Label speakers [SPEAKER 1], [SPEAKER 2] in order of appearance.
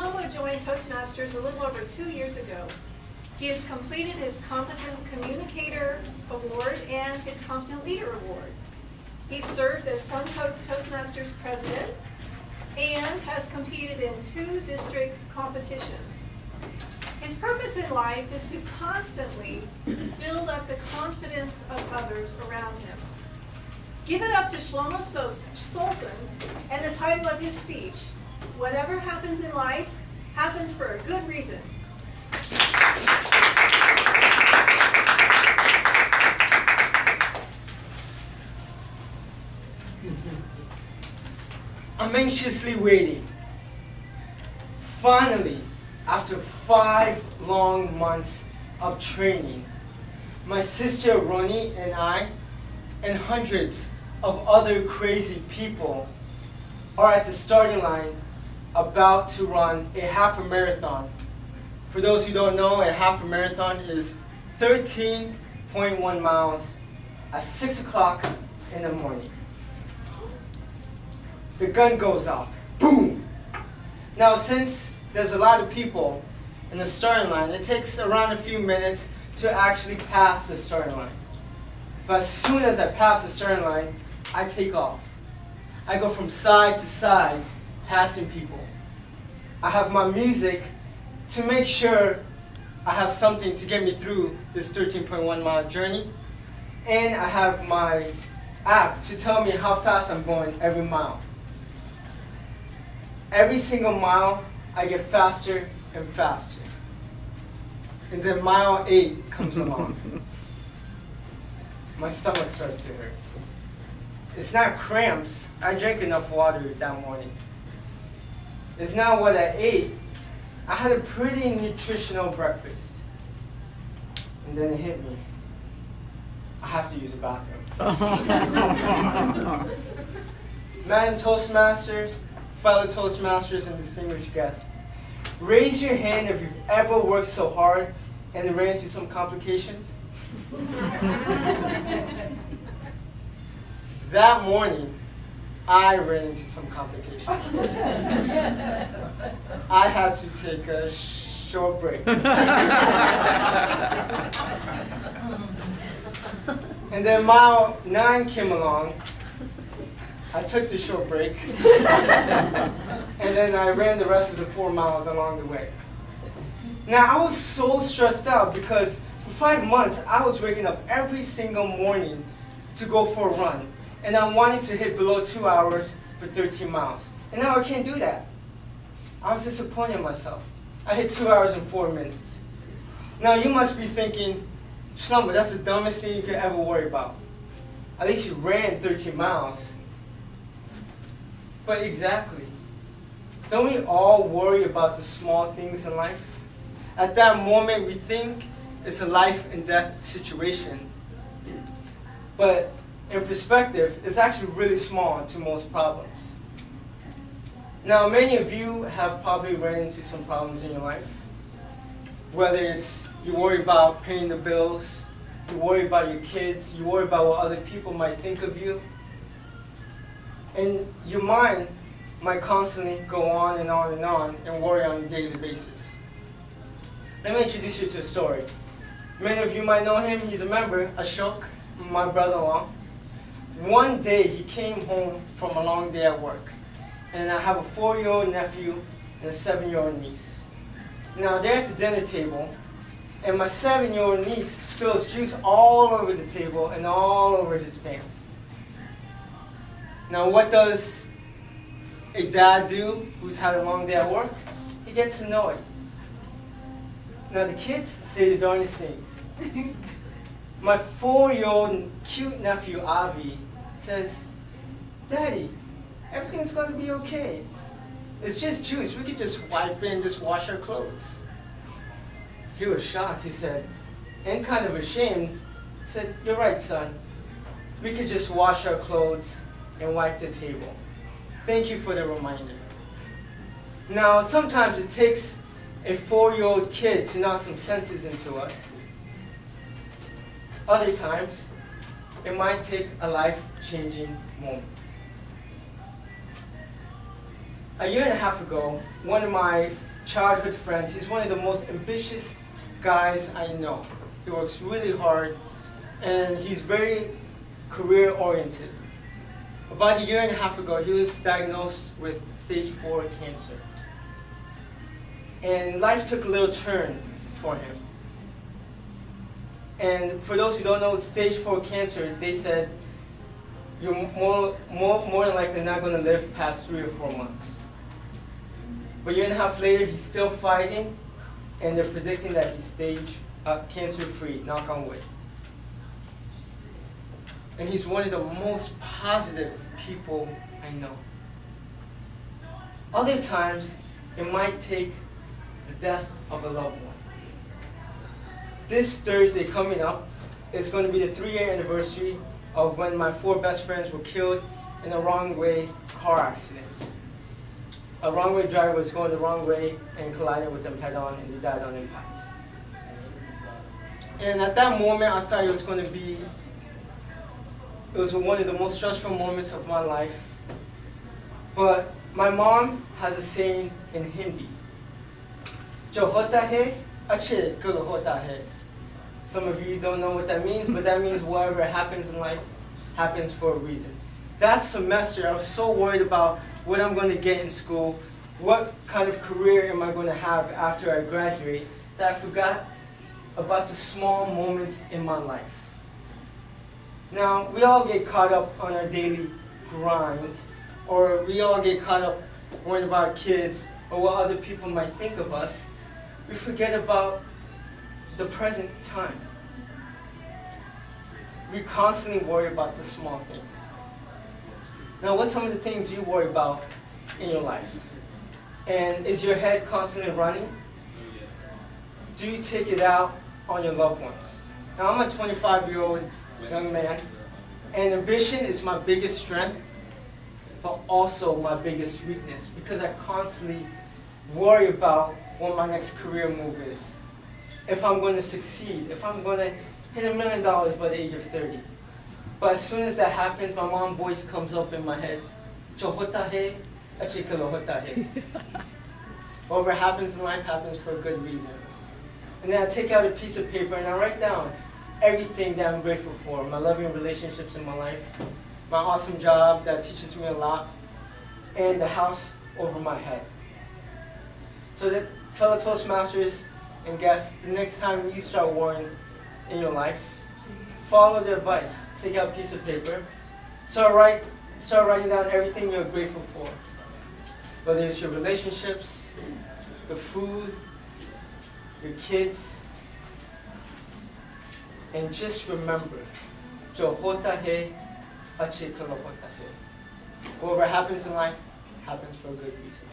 [SPEAKER 1] Shelomo joined Toastmasters a little over 2 years ago. He has completed his Competent Communicator Award and his Competent Leader Award. He served as Suncoast Toastmasters President and has competed in 2 district competitions. His purpose in life is to constantly build up the confidence of others around him. Give it up to Shelomo Solson and the title of his speech, "Whatever happens in life, happens for a good reason."
[SPEAKER 2] I'm anxiously waiting. Finally, after 5 long months of training, my sister Ronnie and I, and hundreds of other crazy people, are at the starting line about to run a half a marathon. For those who don't know, a half a marathon is 13.1 miles at 6 o'clock in the morning. The gun goes off. Boom! Now, since there's a lot of people in the starting line, it takes around a few minutes to actually pass the starting line. But as soon as I pass the starting line, I take off. I go from side to side, passing people. I have my music to make sure I have something to get me through this 13.1 mile journey. And I have my app to tell me how fast I'm going every mile. Every single mile, I get faster and faster. And then mile 8 comes along. My stomach starts to hurt. It's not cramps. I drank enough water that morning. It's not what I ate. I had a pretty nutritional breakfast. And then it hit me. I have to use a bathroom. Madam Toastmasters, fellow Toastmasters, and distinguished guests, raise your hand if you've ever worked so hard and ran into some complications. That morning, I ran into some complications. I had to take a short break. And then mile 9 came along. I took the short break. And then I ran the rest of the 4 miles along the way. Now, I was so stressed out because for 5 months, I was waking up every single morning to go for a run. And I wanted to hit below 2 hours for 13 miles. And now I can't do that. I was disappointed in myself. I hit 2 hours and 4 minutes. Now, you must be thinking, Shelomo, that's the dumbest thing you could ever worry about. At least you ran 13 miles. But exactly. Don't we all worry about the small things in life? At that moment, we think it's a life and death situation. But in perspective, it's actually really small to most problems. Now, many of you have probably run into some problems in your life. Whether it's you worry about paying the bills, you worry about your kids, you worry about what other people might think of you. And your mind might constantly go on and on and on and worry on a daily basis. Let me introduce you to a story. Many of you might know him. He's a member, Ashok, my brother-in-law. One day he came home from a long day at work. And I have a 4-year-old nephew and a 7-year-old niece. Now they're at the dinner table, and my 7-year-old niece spills juice all over the table and all over his pants. Now what does a dad do who's had a long day at work? He gets to know it. Now the kids say the darndest things. My 4-year-old cute nephew, Avi, says, "Daddy, everything's going to be okay. It's just juice. We could just wipe it and just wash our clothes." He was shocked. He said, and kind of ashamed, he said, "You're right, son. We could just wash our clothes and wipe the table. Thank you for the reminder." Now, sometimes it takes a 4-year-old kid to knock some senses into us. Other times, it might take a life-changing moment. A year and a half ago, one of my childhood friends. He's one of the most ambitious guys I know. He works really hard, and he's very career-oriented. About a year and a half ago, he was diagnosed with stage 4 cancer. And life took a little turn for him. And for those who don't know, stage 4 cancer, they said you're more than likely not going to live past 3 or 4 months. But a year and a half later, he's still fighting, and they're predicting that he's cancer-free, knock on wood. And he's one of the most positive people I know. Other times, it might take the death of a loved one. This Thursday coming up is going to be the 3-year anniversary of when my 4 best friends were killed in a wrong-way car accident. A wrong-way driver was going the wrong way and collided with them head-on, and they died on impact. And at that moment, I thought it was going to be, it was one of the most stressful moments of my life. But my mom has a saying in Hindi. Jo hota hai, achhe ke liye hota hai. Some of you don't know what that means, but that means whatever happens in life happens for a reason. That semester, I was so worried about what I'm going to get in school, what kind of career am I going to have after I graduate, that I forgot about the small moments in my life. Now, we all get caught up on our daily grind, or we all get caught up worrying about our kids or what other people might think of us. We forget about the present time. We constantly worry about the small things. Now, what's some of the things you worry about in your life? And is your head constantly running? Do you take it out on your loved ones? Now, I'm a 25-year-old young man, and ambition is my biggest strength, but also my biggest weakness, because I constantly worry about what my next career move is. If I'm going to succeed, if I'm going to hit $1 million by the age of 30. But as soon as that happens, my mom's voice comes up in my head. Jo hota hai, achhe ke liye hota hai. Whatever happens in life happens for a good reason. And then I take out a piece of paper and I write down everything that I'm grateful for. My loving relationships in my life, my awesome job that teaches me a lot, and the house over my head. So that, fellow Toastmasters and guests, the next time you start worrying in your life, follow the advice. Take out a piece of paper. Start writing down everything you're grateful for. Whether it's your relationships, the food, your kids. And just remember, Jo hota hai, achhe ke liye hota hai. Whatever happens in life happens for a good reason.